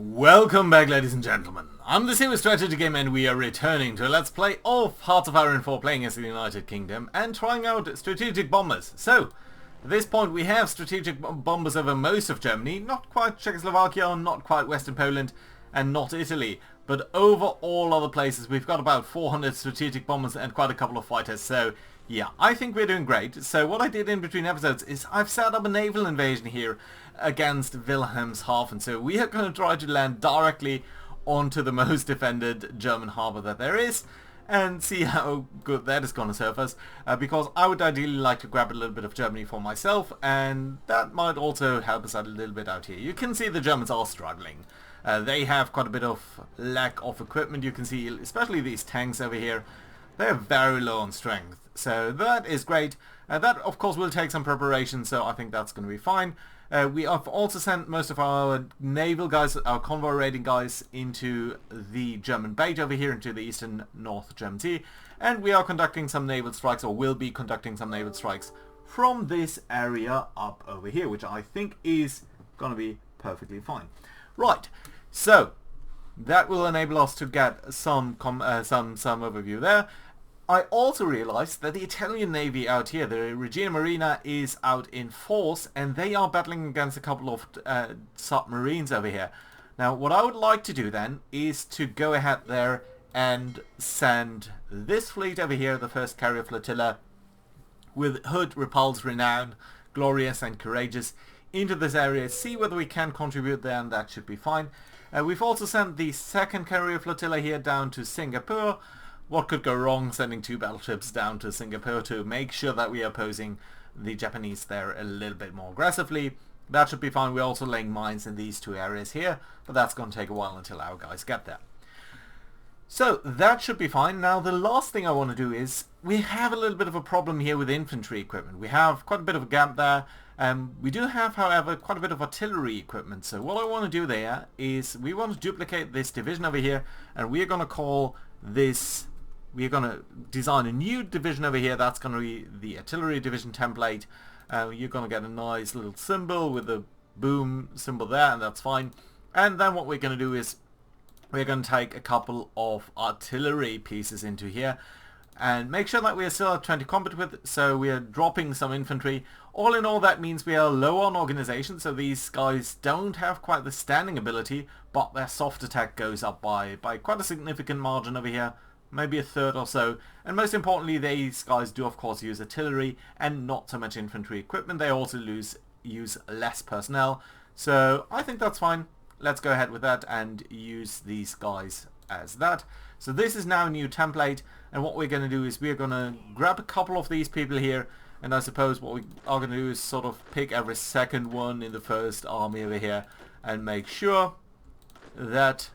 Welcome back, ladies and gentlemen. I'm the Serious Strategy Game and we are returning to a Let's Play of Hearts of Iron 4 playing as the United Kingdom and trying out strategic bombers. So, at this point we have strategic bombers over most of Germany, not quite Czechoslovakia, not quite Western Poland and not Italy, but over all other places we've got about 400 strategic bombers and quite a couple of fighters. So yeah, I think we're doing great. So what I did in between episodes is I've set up a naval invasion here against Wilhelmshaven. So we are going to try to land directly onto the most defended German harbour that there is and see how good that is going to serve us, because I would ideally like to grab a little bit of Germany for myself, and that might also help us out a little bit out here. You can see the Germans are struggling. They have quite a bit of lack of equipment. You can see especially these tanks over here, they're very low on strength. So that is great. That of course will take some preparation, so I think that's going to be fine. We have also sent most of our naval guys, our convoy raiding guys, into the German bait over here, into the eastern North German Sea, and we are conducting some naval strikes, or will be conducting some naval strikes from this area up over here, which I think is going to be perfectly fine. Right, so that will enable us to get some overview there. I also realized that the Italian Navy out here, the Regina Marina, is out in force and they are battling against a couple of submarines over here. Now what I would like to do then is to go ahead there and send this fleet over here, the first carrier flotilla, with Hood, Repulse, Renown, Glorious and Courageous, into this area, see whether we can contribute there, and that should be fine. We've also sent the second carrier flotilla here down to Singapore. What could go wrong sending two battleships down to Singapore to make sure that we are opposing the Japanese there a little bit more aggressively? That should be fine. We're also laying mines in these two areas here, but that's going to take a while until our guys get there. So that should be fine. Now the last thing I want to do is, we have a little bit of a problem here with infantry equipment. We have quite a bit of a gap there. We do have, however, quite a bit of artillery equipment. So what I want to do there is we want to duplicate this division over here, and we're going to call this... We're going to design a new division over here. That's going to be the artillery division template. You're going to get a nice little symbol with a boom symbol there, and that's fine. And then what we're going to do is we're going to take a couple of artillery pieces into here and make sure that we are still at 20 combat with, so we are dropping some infantry. All in all, that means we are low on organization, so these guys don't have quite the standing ability, but their soft attack goes up by quite a significant margin over here. Maybe a third or so, and most importantly these guys do of course use artillery and not so much infantry equipment. They also use less personnel, so I think that's fine. Let's go ahead with that and use these guys as that. So this is now a new template, and what we're going to do is we're going to grab a couple of these people here, and I suppose what we are going to do is sort of pick every second one in the first army over here and make sure that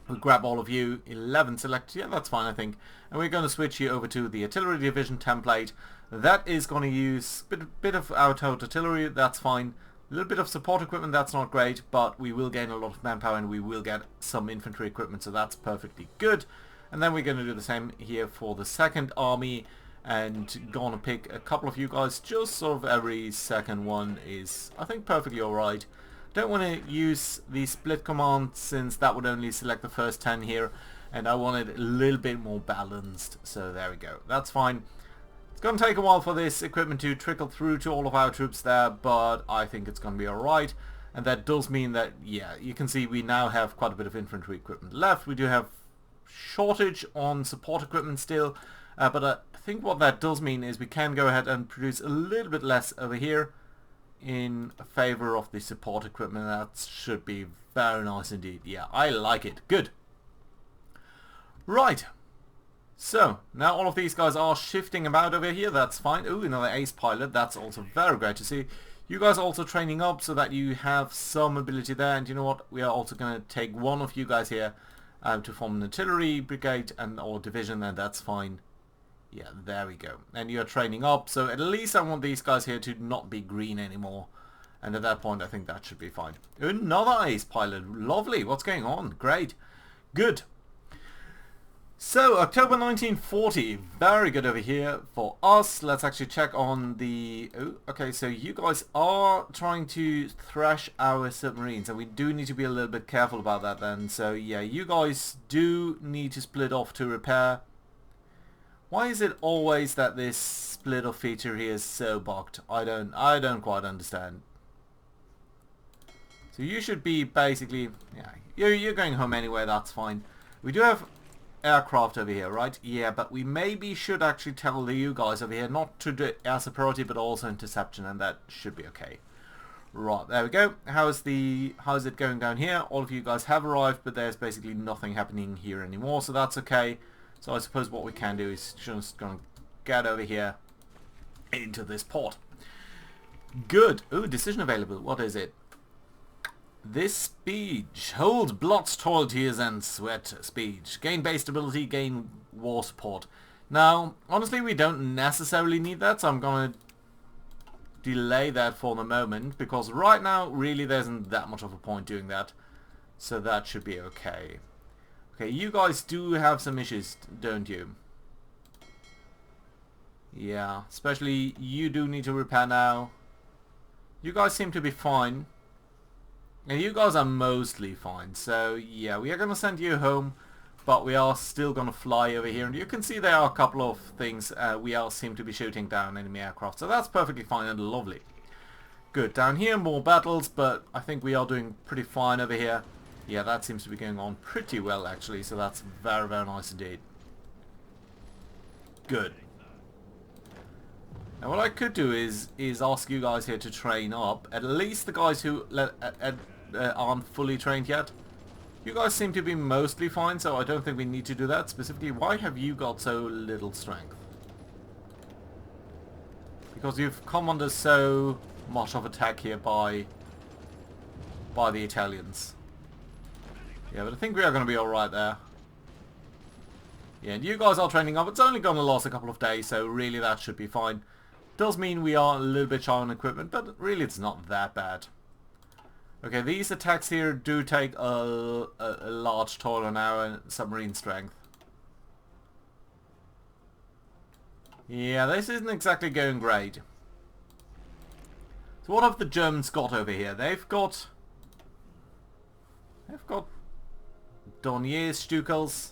we'll grab all of you, 11 select, yeah that's fine I think, and we're going to switch you over to the artillery division template. That is going to use a bit of out-out artillery, that's fine. A little bit of support equipment, that's not great, but we will gain a lot of manpower and we will get some infantry equipment, so that's perfectly good. And then we're going to do the same here for the second army, and gonna pick a couple of you guys, just sort of every second one is I think perfectly alright. Don't want to use the split command since that would only select the first 10 here, and I want it a little bit more balanced, so there we go, that's fine. It's going to take a while for this equipment to trickle through to all of our troops there, but I think it's going to be alright, and that does mean that, yeah, you can see we now have quite a bit of infantry equipment left. We do have shortage on support equipment still, but I think what that does mean is we can go ahead and produce a little bit less over here in favor of the support equipment. That should be very nice indeed. Yeah, I like it. Good. Right. So, now all of these guys are shifting about over here. That's fine. Ooh, another ace pilot. That's also very great to see. You guys are also training up so that you have some ability there. And you know what? We are also going to take one of you guys here to form an artillery brigade or division, and that's fine. Yeah, there we go. And you're training up, so at least I want these guys here to not be green anymore. And at that point, I think that should be fine. Another ace pilot. Lovely. What's going on? Great. Good. So, October 1940, very good over here for us. Let's actually check on the... Oh, okay, so you guys are trying to thrash our submarines, and we do need to be a little bit careful about that then. So, yeah, you guys do need to split off to repair. Why is it always that this split off feature here is so bugged? I don't quite understand. So you should be basically... Yeah, you're going home anyway, that's fine. We do have aircraft over here, right? Yeah, but we maybe should actually tell you guys over here not to do air superiority but also interception, and that should be okay. Right, there we go. How's it going down here? All of you guys have arrived, but there's basically nothing happening here anymore, so that's okay. So I suppose what we can do is just gonna get over here into this port. Good. Ooh, decision available. What is it? This speech. Hold blood, toil, tears and sweat speech. Gain base stability, gain war support. Now, honestly, we don't necessarily need that, so I'm going to delay that for the moment, because right now, really, there isn't that much of a point doing that. So that should be okay. Okay, you guys do have some issues, don't you? Yeah, especially you do need to repair now. You guys seem to be fine. And you guys are mostly fine, so yeah, we are going to send you home, but we are still going to fly over here, and you can see there are a couple of things. We all seem to be shooting down enemy aircraft, so that's perfectly fine and lovely. Good, down here more battles, but I think we are doing pretty fine over here. Yeah, that seems to be going on pretty well actually, so that's very, very nice indeed. Good. Now what I could do is ask you guys here to train up, at least the guys who aren't fully trained yet. You guys seem to be mostly fine, so I don't think we need to do that. Specifically, why have you got so little strength? Because you've come under so much of attack here by the Italians. Yeah, but I think we are going to be alright there. Yeah, and you guys are training up. It's only going to last a couple of days, so really that should be fine. Does mean we are a little bit shy on equipment, but really it's not that bad. Okay, these attacks here do take a large toll on our submarine strength. Yeah, this isn't exactly going great. So what have the Germans got over here? They've got Dorniers, Stuckels.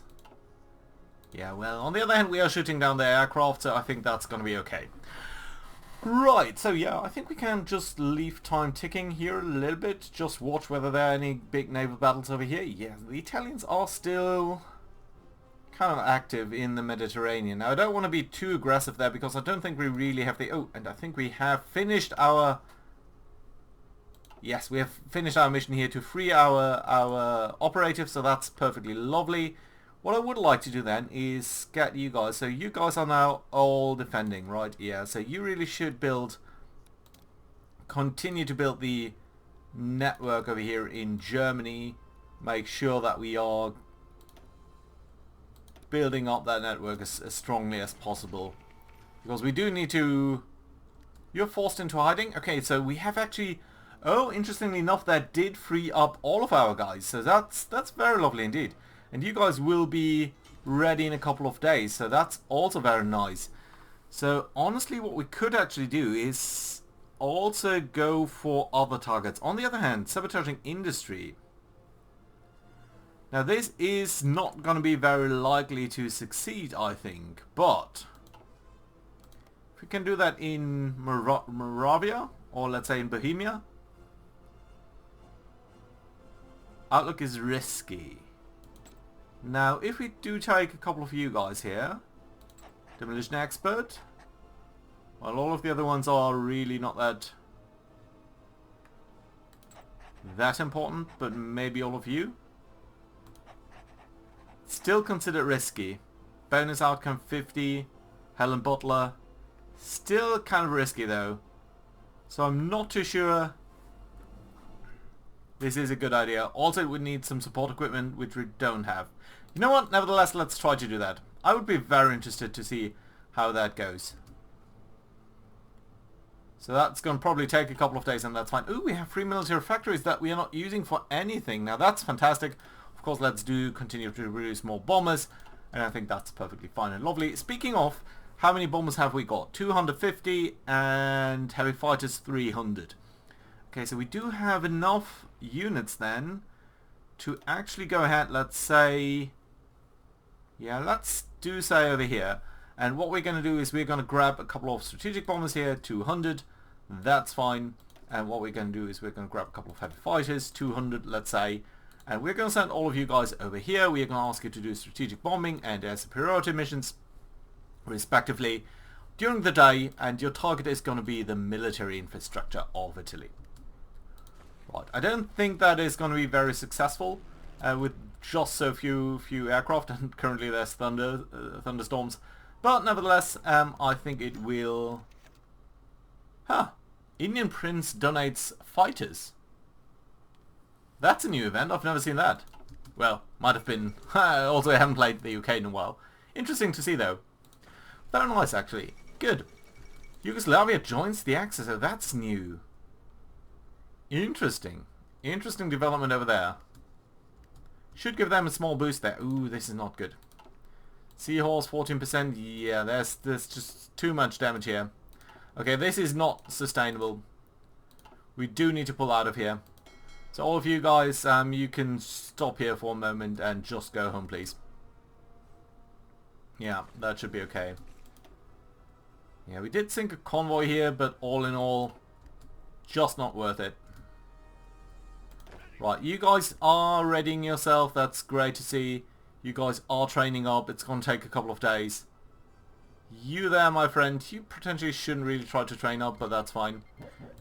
Yeah, well, on the other hand, we are shooting down their aircraft, so I think that's going to be okay. Right, so yeah, I think we can just leave time ticking here a little bit. Just watch whether there are any big naval battles over here. Yeah, the Italians are still kind of active in the Mediterranean. Now, I don't want to be too aggressive there because I don't think we really have the... Oh, and I think we have finished our... Yes, we have finished our mission here to free our operatives, so that's perfectly lovely. What I would like to do then is get you guys, so you guys are now all defending, right? Yeah, so you really should continue to build the network over here in Germany. Make sure that we are building up that network as strongly as possible. Because we do need to... You're forced into hiding? Okay, so we have actually... Oh, interestingly enough, that did free up all of our guys, so that's very lovely indeed. And you guys will be ready in a couple of days, so that's also very nice. So honestly, what we could actually do is also go for other targets. On the other hand, sabotaging industry. Now this is not going to be very likely to succeed, I think. But if we can do that in Moravia, or let's say in Bohemia, outlook is risky. Now, if we do take a couple of you guys here, demolition expert, well, all of the other ones are really not that important, but maybe all of you. Still considered risky. Bonus outcome 50, Helen Butler, still kind of risky though. So I'm not too sure this is a good idea. Also, we need some support equipment, which we don't have. You know what? Nevertheless, let's try to do that. I would be very interested to see how that goes. So that's going to probably take a couple of days, and that's fine. Ooh, we have 3 military factories that we are not using for anything. Now, that's fantastic. Of course, let's continue to produce more bombers. And I think that's perfectly fine and lovely. Speaking of, how many bombers have we got? 250 and heavy fighters 300. Okay, so we do have enough units then to actually go ahead, let's say... Yeah, let's do say over here. And what we're going to do is we're going to grab a couple of strategic bombers here, 200. That's fine. And what we're going to do is we're going to grab a couple of heavy fighters, 200, let's say. And we're going to send all of you guys over here. We're going to ask you to do strategic bombing and air superiority missions, respectively, during the day. And your target is going to be the military infrastructure of Italy. Right. I don't think that is going to be very successful with just so few aircraft, and currently there's thunderstorms. But nevertheless, I think it will... Huh. Indian Prince donates fighters. That's a new event. I've never seen that. Well, might have been. Also, I haven't played the UK in a while. Interesting to see, though. Very nice, actually. Good. Yugoslavia joins the Axis. Oh, that's new. Interesting. Interesting development over there. Should give them a small boost there. Ooh, this is not good. Seahorse, 14%. Yeah, there's just too much damage here. Okay, this is not sustainable. We do need to pull out of here. So all of you guys, you can stop here for a moment and just go home, please. Yeah, that should be okay. Yeah, we did sink a convoy here, but all in all, just not worth it. Right, you guys are readying yourself. That's great to see. You guys are training up. It's going to take a couple of days. You there, my friend. You potentially shouldn't really try to train up, but that's fine.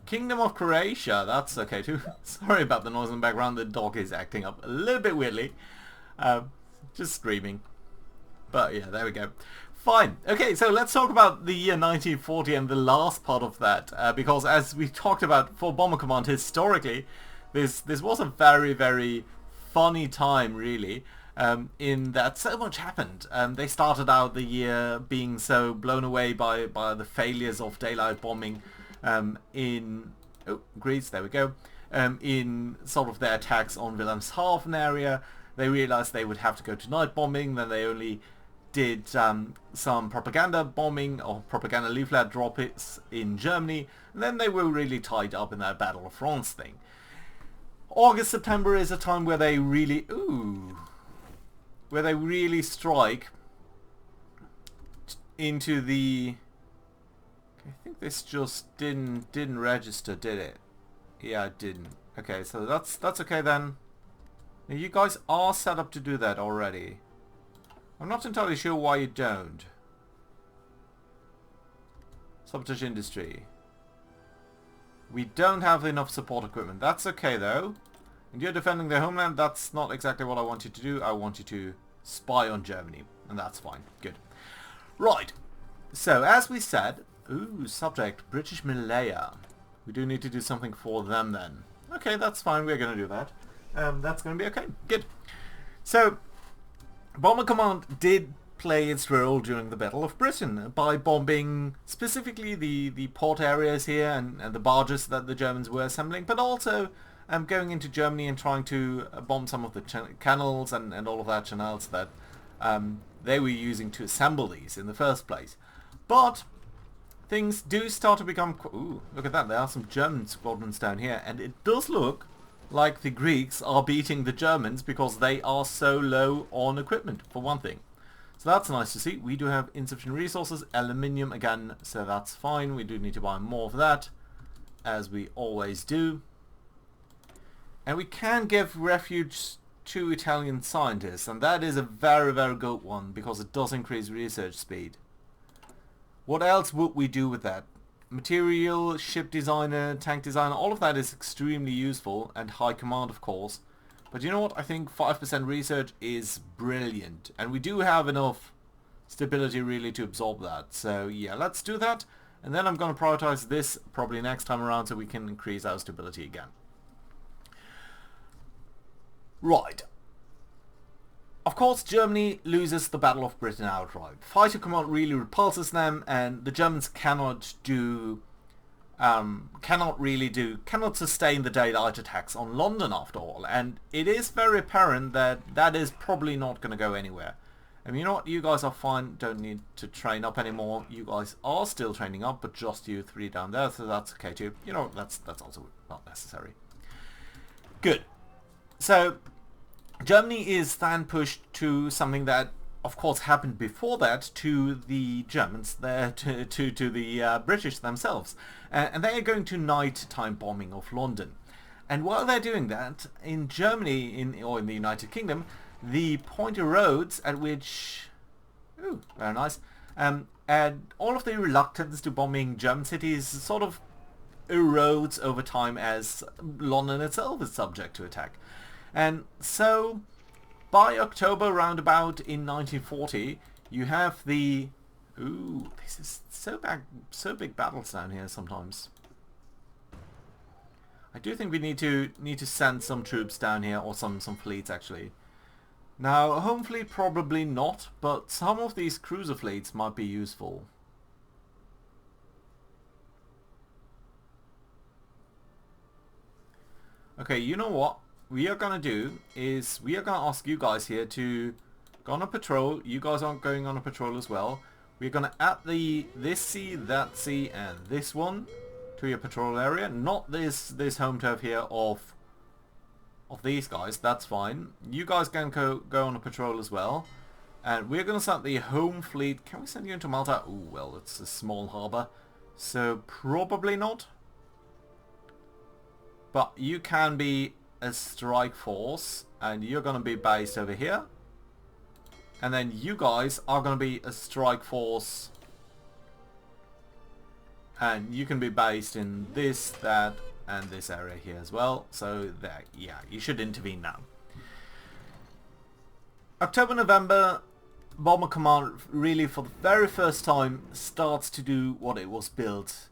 Kingdom of Croatia. That's okay too. Sorry about the noise in the background. The dog is acting up a little bit weirdly. Just screaming. But yeah, there we go. Fine. Okay, so let's talk about the year 1940 and the last part of that. Because as we talked about for Bomber Command historically, this was a very, very funny time, really. In that so much happened. They started out the year being so blown away by the failures of daylight bombing in Greece, there we go, in sort of their attacks on Wilhelmshaven area. They realized they would have to go to night bombing. Then they only did some propaganda bombing or propaganda leaflet drops in Germany. And then they were really tied up in that Battle of France thing. August, September is a time where they really... where they really strike into the... I think this just didn't register, did it? Yeah, it didn't. Okay, so that's okay then. Now you guys are set up to do that already. I'm not entirely sure why you don't. Sabotage industry. We don't have enough support equipment. That's okay though. And you're defending their homeland. That's not exactly what I want you to do. I want you to spy on Germany. And that's fine. Good. Right. So, as we said... Ooh, subject. British Malaya. We do need to do something for them then. Okay, that's fine. We're going to do that. That's going to be okay. Good. So, Bomber Command did play its role during the Battle of Britain by bombing specifically the port areas here and the barges that the Germans were assembling, but also going into Germany and trying to bomb some of the canals and all of that channels that they were using to assemble these in the first place. But things do start to become... Ooh, look at that. There are some German squadrons down here, and it does look like the Greeks are beating the Germans because they are so low on equipment, for one thing. So that's nice to see. We do have insufficient resources, aluminium again, so that's fine. We do need to buy more of that, as we always do. And we can give refuge to Italian scientists, and that is a very, very good one, because it does increase research speed. What else would we do with that? Material, ship designer, tank designer, all of that is extremely useful, and high command of course. But you know what? I think 5% research is brilliant. And we do have enough stability really to absorb that. So yeah, let's do that. And then I'm going to prioritize this probably next time around so we can increase our stability again. Right. Of course, Germany loses the Battle of Britain outright. Fighter command really repulses them, and the Germans cannot sustain the daylight attacks on London after all. And it is very apparent that that is probably not going to go anywhere. And you know what? You guys are fine. Don't need to train up anymore. You guys are still training up, but just you three down there, so that's okay too. You know, that's also not necessary. Good. So Germany is then pushed to something that, of course, happened before that to the Germans, to the British themselves, and they are going to nighttime bombing of London. And while they're doing that, in Germany, or in the United Kingdom, the pointy roads at which, ooh, very nice, and all of the reluctance to bombing German cities sort of erodes over time as London itself is subject to attack. And so by October roundabout in 1940, you have the... Ooh, this is so big battles down here sometimes. I do think we need to send some troops down here, or some fleets actually. Now, a home fleet probably not, but some of these cruiser fleets might be useful. Okay, you know what we are gonna do is we are gonna ask you guys here to go on a patrol. You guys aren't going on a patrol as well. We're gonna add this sea, that sea, and this one to your patrol area. Not this home turf here of these guys. That's fine. You guys can go on a patrol as well. And we're gonna send the home fleet. Can we send you into Malta? Ooh, well, it's a small harbour, so probably not. But you can be a strike force, and you're gonna be based over here. And then you guys are gonna be a strike force, and you can be based in this, that, and this area here as well. So there, yeah, you should intervene now. October, November, Bomber Command really for the very first time starts to do what it was built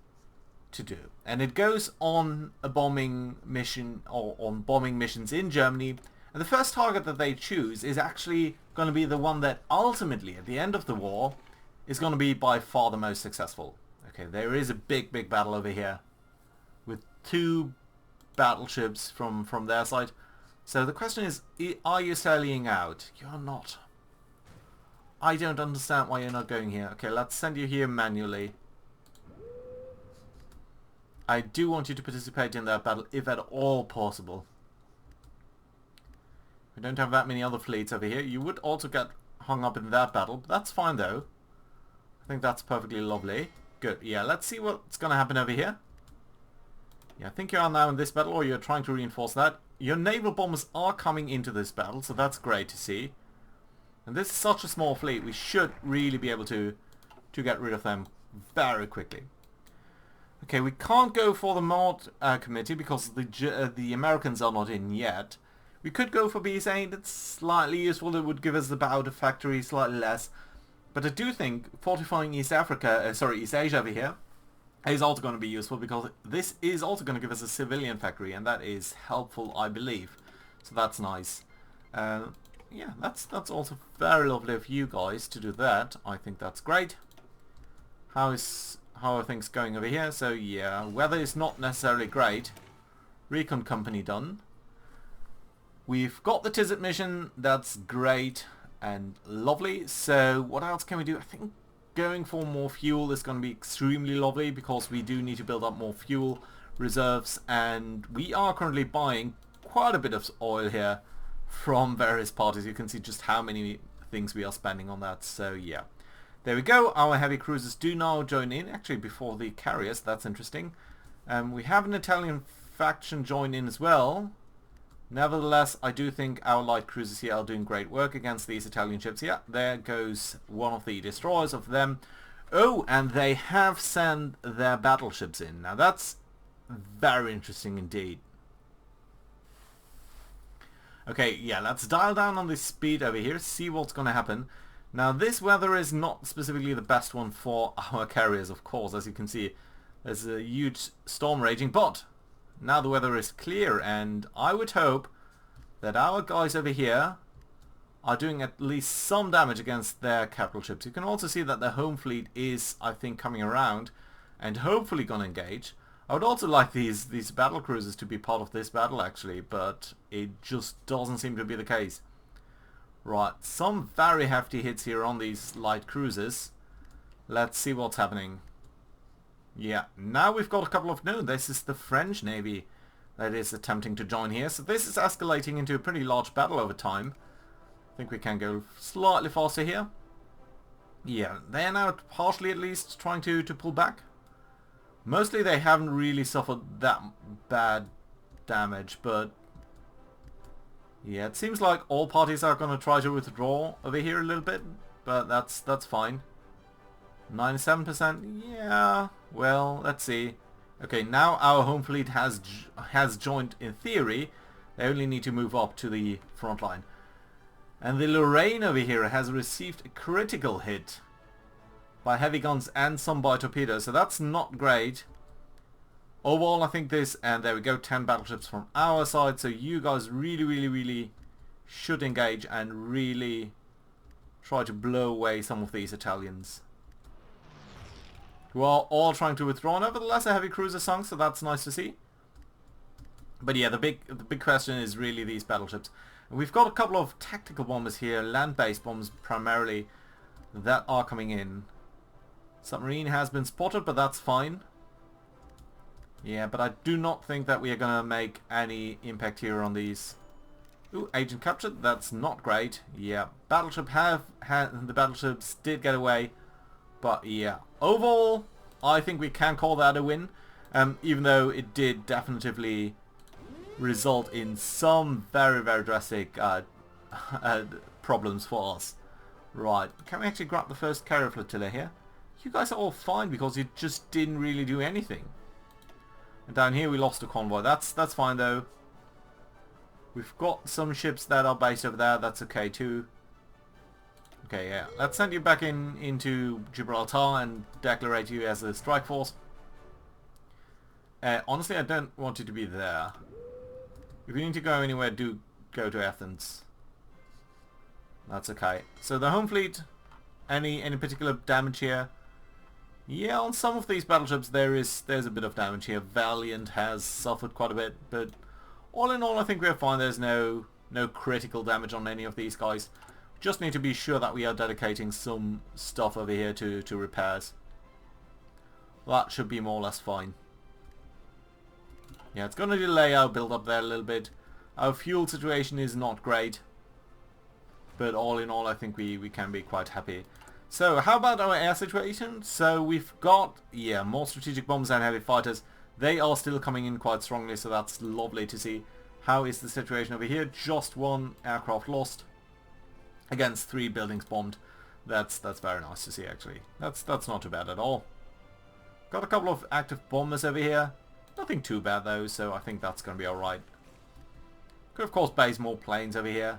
to do. And it goes on a bombing mission, or on bombing missions in Germany. And the first target that they choose is actually going to be the one that ultimately, at the end of the war, is going to be by far the most successful. Okay, there is a big battle over here with 2 battleships from their side. So the question is, are you sailing out? You're not. I don't understand why you're not going here. Okay, let's send you here manually. I do want you to participate in that battle, if at all possible. We don't have that many other fleets over here. You would also get hung up in that battle, but that's fine though. I think that's perfectly lovely. Good, yeah, let's see what's going to happen over here. Yeah, I think you are now in this battle, or you're trying to reinforce that. Your naval bombers are coming into this battle, so that's great to see. And this is such a small fleet, we should really be able to get rid of them very quickly. Okay, we can't go for the mod committee because the Americans are not in yet. We could go for BS8, it's slightly useful, it would give us the Bowder factory slightly less. But I do think fortifying East Asia over here is also going to be useful, because this is also going to give us a civilian factory, and that is helpful, I believe. So that's nice. Yeah, that's also very lovely of you guys to do that. I think that's great. How are things going over here? So yeah, weather is not necessarily great. Recon company done. We've got the Tizit mission. That's great and lovely. So what else can we do? I think going for more fuel is going to be extremely lovely, because we do need to build up more fuel reserves, and we are currently buying quite a bit of oil here from various parties. You can see just how many things we are spending on that. So yeah, there we go. Our heavy cruisers do now join in, actually before the carriers. That's interesting. We have an Italian faction join in as well. Nevertheless, I do think our light cruisers here are doing great work against these Italian ships. Yeah, there goes one of the destroyers of them. Oh, and they have sent their battleships in. Now that's very interesting indeed. Okay, yeah, let's dial down on the speed over here, see what's going to happen. Now this weather is not specifically the best one for our carriers, of course. As you can see, there's a huge storm raging, but now the weather is clear, and I would hope that our guys over here are doing at least some damage against their capital ships. You can also see that the home fleet is, I think, coming around and hopefully going to engage. I would also like these battle cruisers to be part of this battle actually, but it just doesn't seem to be the case. Right, some very hefty hits here on these light cruisers. Let's see what's happening. Yeah, now we've got a couple of... No, this is the French Navy that is attempting to join here. So this is escalating into a pretty large battle over time. I think we can go slightly faster here. Yeah, they are now partially at least trying to pull back. Mostly they haven't really suffered that bad damage, but... yeah, it seems like all parties are going to try to withdraw over here a little bit, but that's fine. 97%, yeah, well, let's see. Okay, now our home fleet has joined in theory. They only need to move up to the front line. And the Lorraine over here has received a critical hit by heavy guns and some by torpedoes, so that's not great. Overall, I think this, and there we go, 10 battleships from our side, so you guys really should engage and really try to blow away some of these Italians, who are all trying to withdraw. Nevertheless, a heavy cruiser sunk, so that's nice to see. But yeah, the big question is really these battleships. And we've got a couple of tactical bombers here, land-based bombs primarily, that are coming in. Submarine has been spotted, but that's fine. Yeah, but I do not think that we are going to make any impact here on these. Ooh, agent captured. That's not great. Yeah, the battleships did get away. But yeah, overall, I think we can call that a win. Even though it did definitively result in some very drastic problems for us. Right, can we actually grab the first carrier flotilla here? You guys are all fine because you just didn't really do anything. And down here we lost a convoy. That's fine though. We've got some ships that are based over there. That's okay too. Okay, yeah. Let's send you back into Gibraltar and declare you as a strike force. Honestly, I don't want you to be there. If you need to go anywhere, do go to Athens. That's okay. So the home fleet, any particular damage here? Yeah, on some of these battleships there's a bit of damage here. Valiant has suffered quite a bit, but all in all I think we're fine. There's no critical damage on any of these guys. Just need to be sure that we are dedicating some stuff over here to repairs. That should be more or less fine. Yeah, it's going to delay our build up there a little bit. Our fuel situation is not great, but all in all I think we can be quite happy. So how about our air situation? So we've got, yeah, more strategic bombers and heavy fighters. They are still coming in quite strongly, so that's lovely to see. How is the situation over here? Just one aircraft lost against 3 buildings bombed. That's very nice to see actually. That's not too bad at all. Got a couple of active bombers over here. Nothing too bad though, so I think that's going to be alright. Could of course base more planes over here.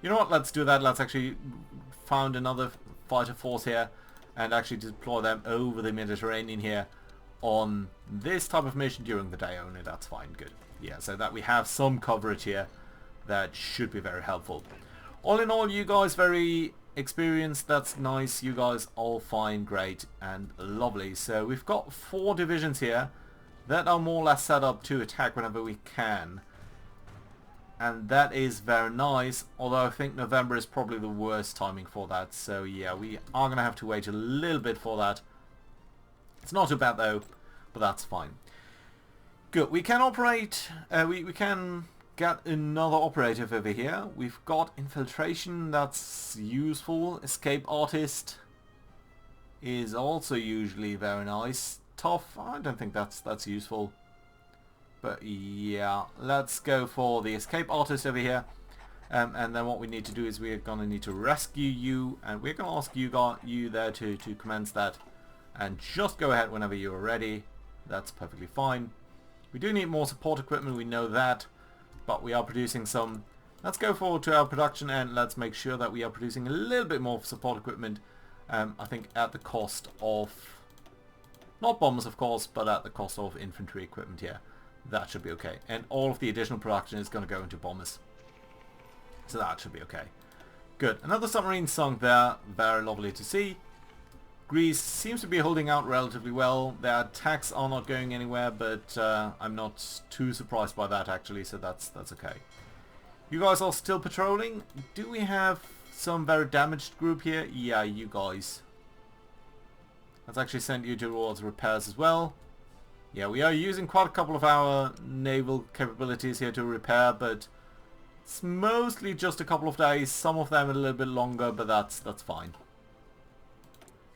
You know what, let's do that. Let's actually found another fighter force here and actually deploy them over the Mediterranean here on this type of mission during the day only. That's fine, good. Yeah, so that we have some coverage here that should be very helpful. All in all, you guys very experienced. That's nice. You guys all fine, great and lovely. So we've got 4 divisions here that are more or less set up to attack whenever we can. And that is very nice, although I think November is probably the worst timing for that. So yeah, we are going to have to wait a little bit for that. It's not too bad though, but that's fine. Good, we can operate, we can get another operative over here. We've got infiltration, that's useful. Escape artist is also usually very nice. Tough, I don't think that's useful. But yeah, let's go for the escape artist over here. And then what we need to do is we're going to need to rescue you. And we're going to ask you there to commence that. And just go ahead whenever you're ready. That's perfectly fine. We do need more support equipment, we know that. But we are producing some. Let's go forward to our production and let's make sure that we are producing a little bit more support equipment. I think at the cost of... not bombers of course, but at the cost of infantry equipment here. That should be okay. And all of the additional production is going to go into bombers. So that should be okay. Good. Another submarine sunk there. Very lovely to see. Greece seems to be holding out relatively well. Their attacks are not going anywhere, but I'm not too surprised by that actually, so that's okay. You guys are still patrolling. Do we have some very damaged group here? Yeah, you guys. Let's actually send you towards repairs as well. Yeah, we are using quite a couple of our naval capabilities here to repair, but it's mostly just a couple of days. Some of them a little bit longer, but that's fine.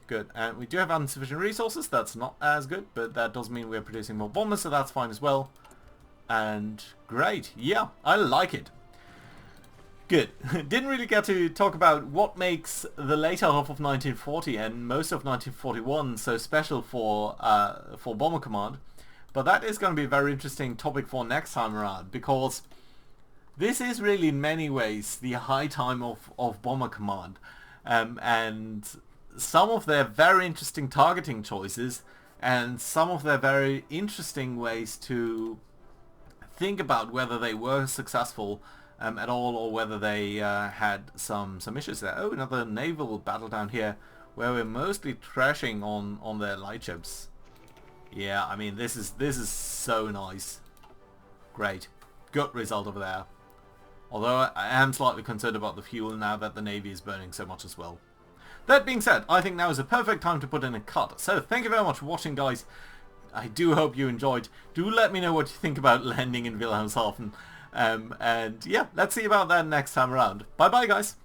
Good, and we do have insufficient resources. That's not as good, but that does mean we're producing more bombers, so that's fine as well. And great, yeah, I like it. Good. Didn't really get to talk about what makes the later half of 1940 and most of 1941 so special for Bomber Command, but that is going to be a very interesting topic for next time around, because this is really in many ways the high time of Bomber Command, and some of their very interesting targeting choices and some of their very interesting ways to think about whether they were successful at all, or whether they had some issues there. Oh, another naval battle down here where we're mostly trashing on their lightships. Yeah, I mean this is so nice. Great. Good result over there. Although I am slightly concerned about the fuel now that the Navy is burning so much as well. That being said, I think now is a perfect time to put in a cut. So thank you very much for watching, guys. I do hope you enjoyed. Do let me know what you think about landing in Wilhelmshaven. And yeah, let's see about that next time around. Bye bye, guys.